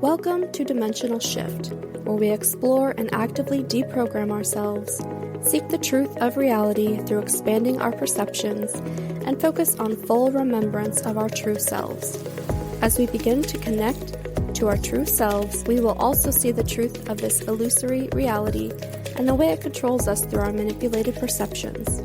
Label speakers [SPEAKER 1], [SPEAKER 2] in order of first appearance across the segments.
[SPEAKER 1] Welcome to Dimensional Shift, where we explore and actively deprogram ourselves, seek the truth of reality through expanding our perceptions, and focus on full remembrance of our true selves. As we begin to connect to our true selves, we will also see the truth of this illusory reality and the way it controls us through our manipulated perceptions.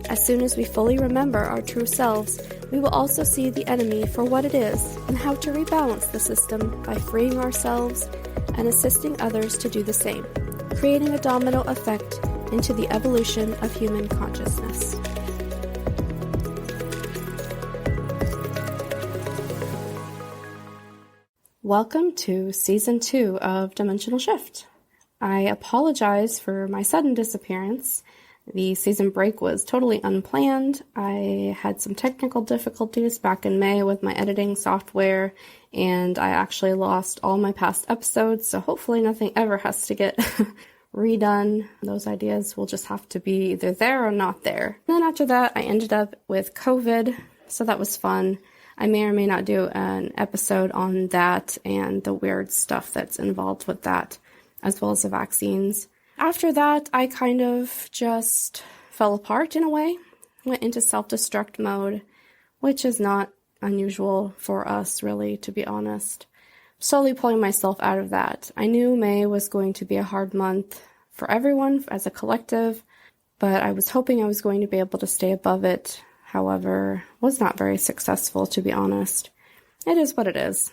[SPEAKER 1] As soon as we fully remember our true selves, we will also see the enemy for what it is and how to rebalance the system by freeing ourselves and assisting others to do the same, creating a domino effect into the evolution of human consciousness. Welcome to Season 2 of Dimensional Shift. I apologize for my sudden disappearance. The season break was totally unplanned. I had some technical difficulties back in May with my editing software, and I actually lost all my past episodes, so hopefully nothing ever has to get redone. Those ideas will just have to be either there or not there. Then after that, I ended up with COVID, so that was fun. I may or may not do an episode on that and the weird stuff that's involved with that, as well as the vaccines. After that, I kind of just fell apart in a way, went into self-destruct mode, which is not unusual for us, really, to be honest. Slowly pulling myself out of that. I knew May was going to be a hard month for everyone as a collective, but I was hoping I was going to be able to stay above it. However, was not very successful, to be honest. It is what it is.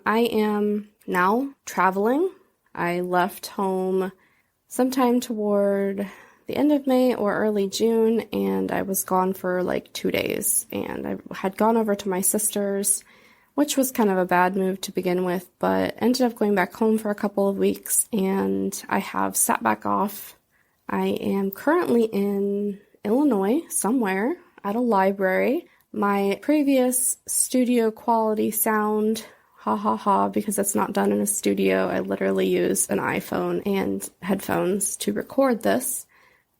[SPEAKER 1] I am now traveling. I left home sometime toward the end of May or early June, and I was gone for like 2 days. And I had gone over to my sister's, which was kind of a bad move to begin with, but ended up going back home for a couple of weeks, and I have sat back off. I am currently in Illinois, somewhere, at a library. My previous studio quality sound, because it's not done in a studio. I literally use an iPhone and headphones to record this.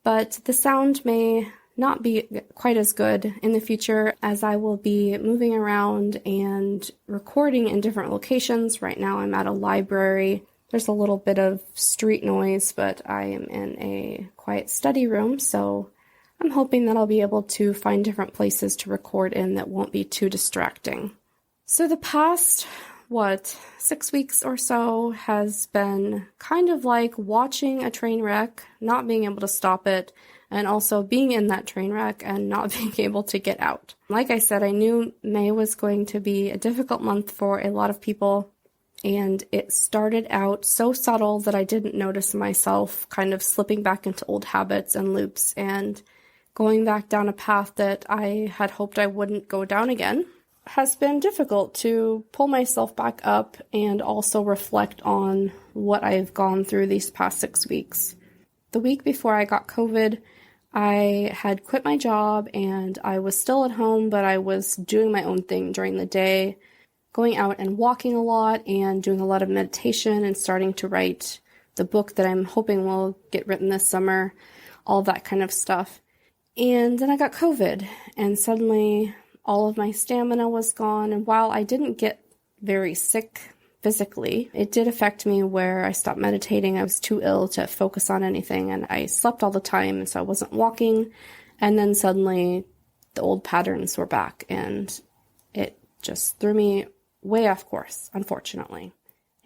[SPEAKER 1] But the sound may not be quite as good in the future, as I will be moving around and recording in different locations. Right now I'm at a library. There's a little bit of street noise, but I am in a quiet study room, so I'm hoping that I'll be able to find different places to record in that won't be too distracting. So the past, 6 weeks or so has been kind of like watching a train wreck, not being able to stop it, and also being in that train wreck and not being able to get out. Like I said, I knew May was going to be a difficult month for a lot of people, and it started out so subtle that I didn't notice myself kind of slipping back into old habits and loops and going back down a path that I had hoped I wouldn't go down again. Has been difficult to pull myself back up and also reflect on what I've gone through these past 6 weeks. The week before I got COVID, I had quit my job and I was still at home, but I was doing my own thing during the day, going out and walking a lot and doing a lot of meditation and starting to write the book that I'm hoping will get written this summer, all that kind of stuff. And then I got COVID, and suddenly all of my stamina was gone, and while I didn't get very sick physically, it did affect me where I stopped meditating. I was too ill to focus on anything, and I slept all the time, and so I wasn't walking, and then suddenly the old patterns were back, and it just threw me way off course, unfortunately.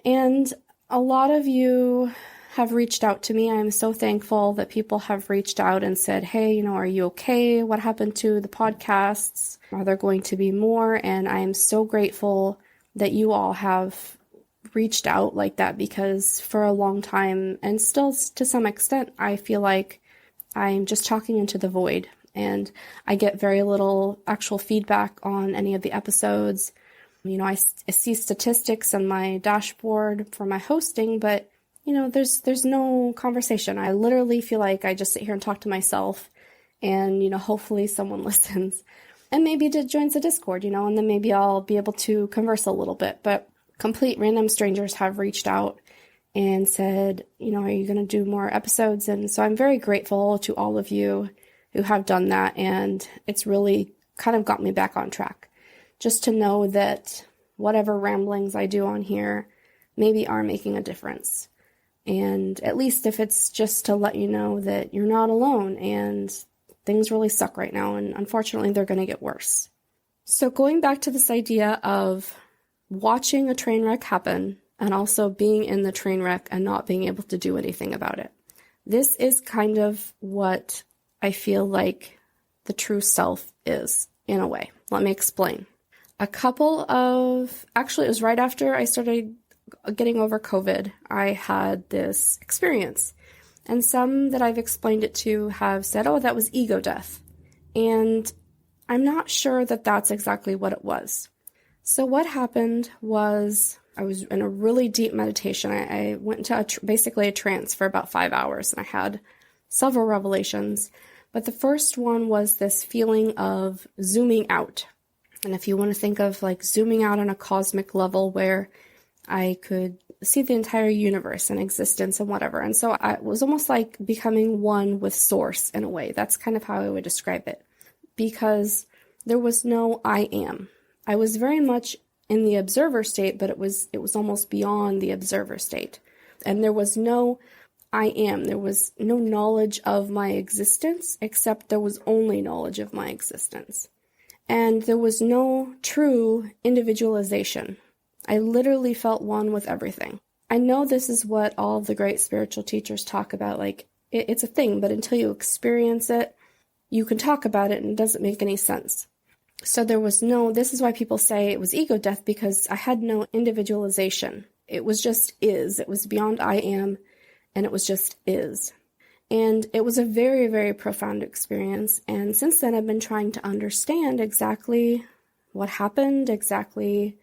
[SPEAKER 1] And a lot of you have reached out to me. I'm so thankful that people have reached out and said, hey, are you okay? What happened to the podcasts? Are there going to be more? And I am so grateful that you all have reached out like that, because for a long time, and still to some extent, I feel like I'm just talking into the void, and I get very little actual feedback on any of the episodes. I see statistics on my dashboard for my hosting, but there's no conversation. I literally feel like I just sit here and talk to myself, and, hopefully someone listens and maybe joins the Discord, and then maybe I'll be able to converse a little bit. But complete random strangers have reached out and said, are you going to do more episodes? And so I'm very grateful to all of you who have done that. And it's really kind of got me back on track, just to know that whatever ramblings I do on here, maybe are making a difference. And at least if it's just to let you know that you're not alone and things really suck right now, and unfortunately they're going to get worse. So going back to this idea of watching a train wreck happen and also being in the train wreck and not being able to do anything about it. This is kind of what I feel like the true self is, in a way. Let me explain. Actually, it was right after I started getting over COVID, I had this experience. And some that I've explained it to have said, oh, that was ego death. And I'm not sure that that's exactly what it was. So what happened was I was in a really deep meditation. I went into basically a trance for about 5 hours, and I had several revelations. But the first one was this feeling of zooming out. And if you want to think of like zooming out on a cosmic level where I could see the entire universe and existence and whatever. And so I was almost like becoming one with source in a way. That's kind of how I would describe it. Because there was no I am. I was very much in the observer state, but it was almost beyond the observer state. And there was no I am. There was no knowledge of my existence, except there was only knowledge of my existence. And there was no true individualization. I literally felt one with everything. I know this is what all the great spiritual teachers talk about. Like, it's a thing, but until you experience it, you can talk about it and it doesn't make any sense. So this is why people say it was ego death, because I had no individualization. It was just is. It was beyond I am, and it was just is. And it was a very, very profound experience. And since then, I've been trying to understand exactly what happened, exactly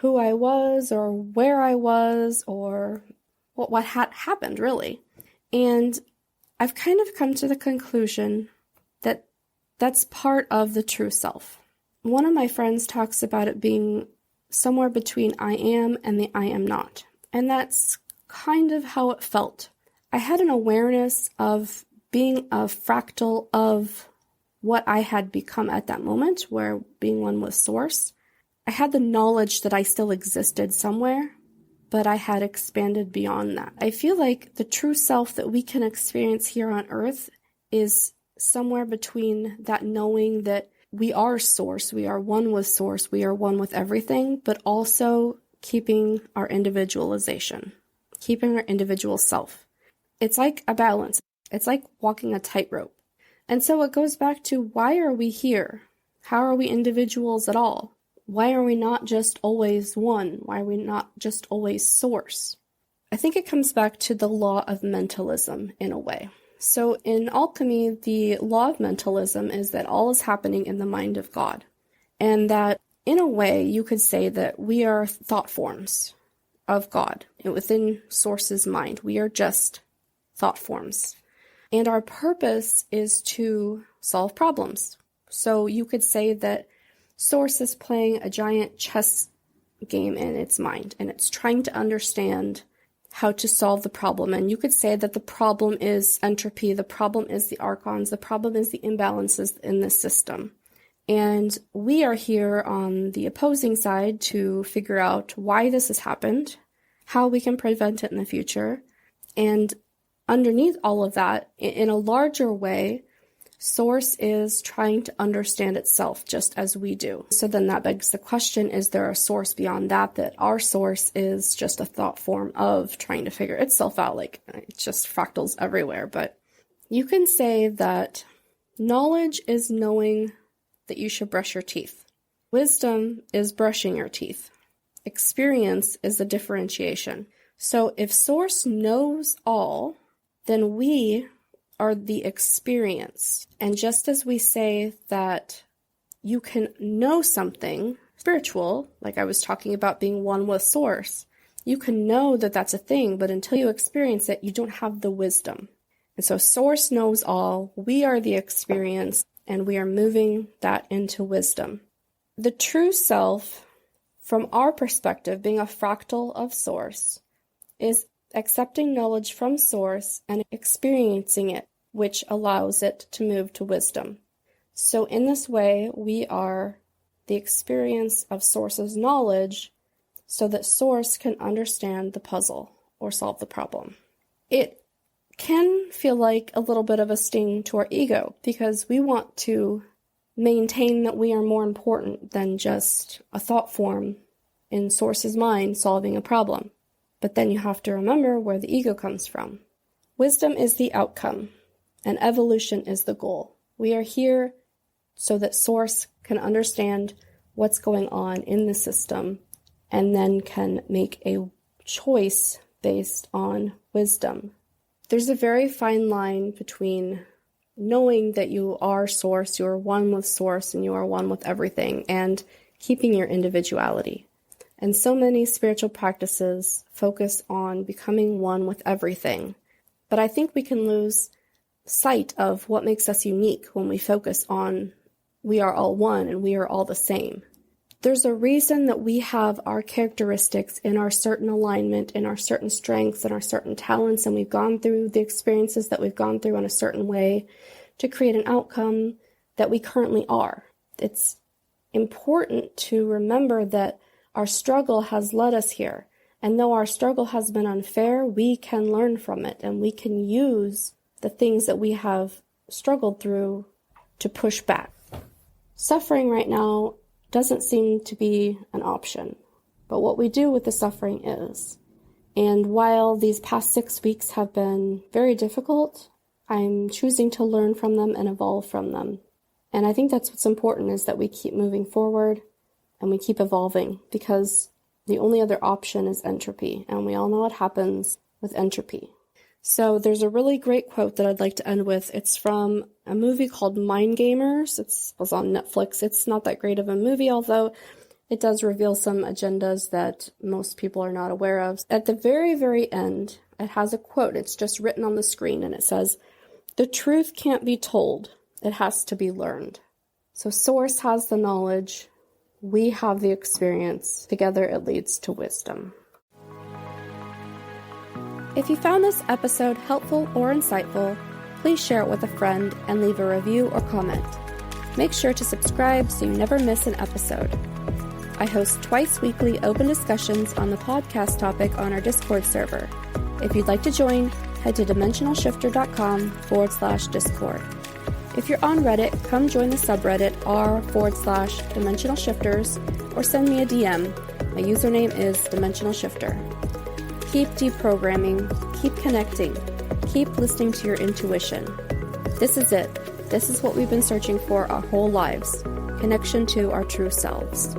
[SPEAKER 1] who I was or where I was or what had happened, really. And I've kind of come to the conclusion that that's part of the true self. One of my friends talks about it being somewhere between I am and the I am not. And that's kind of how it felt. I had an awareness of being a fractal of what I had become at that moment, where being one with source. I had the knowledge that I still existed somewhere, but I had expanded beyond that. I feel like the true self that we can experience here on Earth is somewhere between that knowing that we are source, we are one with source, we are one with everything, but also keeping our individualization, keeping our individual self. It's like a balance. It's like walking a tightrope. And so it goes back to, why are we here? How are we individuals at all? Why are we not just always one? Why are we not just always source? I think it comes back to the law of mentalism in a way. So in alchemy, the law of mentalism is that all is happening in the mind of God. And that, in a way, you could say that we are thought forms of God. Within Source's mind, we are just thought forms. And our purpose is to solve problems. So you could say that Source is playing a giant chess game in its mind, and it's trying to understand how to solve the problem. And you could say that the problem is entropy, the problem is the archons, the problem is the imbalances in the system. And we are here on the opposing side to figure out why this has happened, how we can prevent it in the future. And underneath all of that, in a larger way, Source is trying to understand itself just as we do. So then that begs the question, is there a source beyond that our source is just a thought form of trying to figure itself out? Like, it's just fractals everywhere. But you can say that knowledge is knowing that you should brush your teeth. Wisdom is brushing your teeth. Experience is the differentiation. So if Source knows all, then we are the experience. And just as we say that you can know something spiritual, like I was talking about being one with Source, you can know that that's a thing, but until you experience it, you don't have the wisdom. And so Source knows all, we are the experience, and we are moving that into wisdom. The true self, from our perspective, being a fractal of Source, is accepting knowledge from Source and experiencing it, which allows it to move to wisdom. So in this way, we are the experience of Source's knowledge so that Source can understand the puzzle or solve the problem. It can feel like a little bit of a sting to our ego because we want to maintain that we are more important than just a thought form in Source's mind solving a problem. But then you have to remember where the ego comes from. Wisdom is the outcome, and evolution is the goal. We are here so that Source can understand what's going on in the system and then can make a choice based on wisdom. There's a very fine line between knowing that you are Source, you are one with Source, and you are one with everything, and keeping your individuality. And so many spiritual practices focus on becoming one with everything. But I think we can lose sight of what makes us unique when we focus on we are all one and we are all the same. There's a reason that we have our characteristics in our certain alignment, in our certain strengths, and our certain talents, and we've gone through the experiences that we've gone through in a certain way to create an outcome that we currently are. It's important to remember that our struggle has led us here, and though our struggle has been unfair, we can learn from it, and we can use the things that we have struggled through to push back. Suffering right now doesn't seem to be an option, but what we do with the suffering is. And while these past 6 weeks have been very difficult, I'm choosing to learn from them and evolve from them. And I think that's what's important, is that we keep moving forward and we keep evolving, because the only other option is entropy, and we all know what happens with entropy. So there's a really great quote that I'd like to end with. It's from a movie called Mind Gamers. It was on Netflix. It's not that great of a movie, although it does reveal some agendas that most people are not aware of. At the very, very end, it has a quote. It's just written on the screen, and it says, "The truth can't be told. It has to be learned." So Source has the knowledge. We have the experience. Together it leads to wisdom. If you found this episode helpful or insightful, please share it with a friend and leave a review or comment. Make sure to subscribe so you never miss an episode. I host twice weekly open discussions on the podcast topic on our Discord server. If you'd like to join, head to dimensionalshifter.com/Discord. If you're on Reddit, come join the subreddit r/dimensionalshifters or send me a DM. My username is dimensionalshifter. Keep deprogramming, keep connecting, keep listening to your intuition. This is it. This is what we've been searching for our whole lives. Connection to our true selves.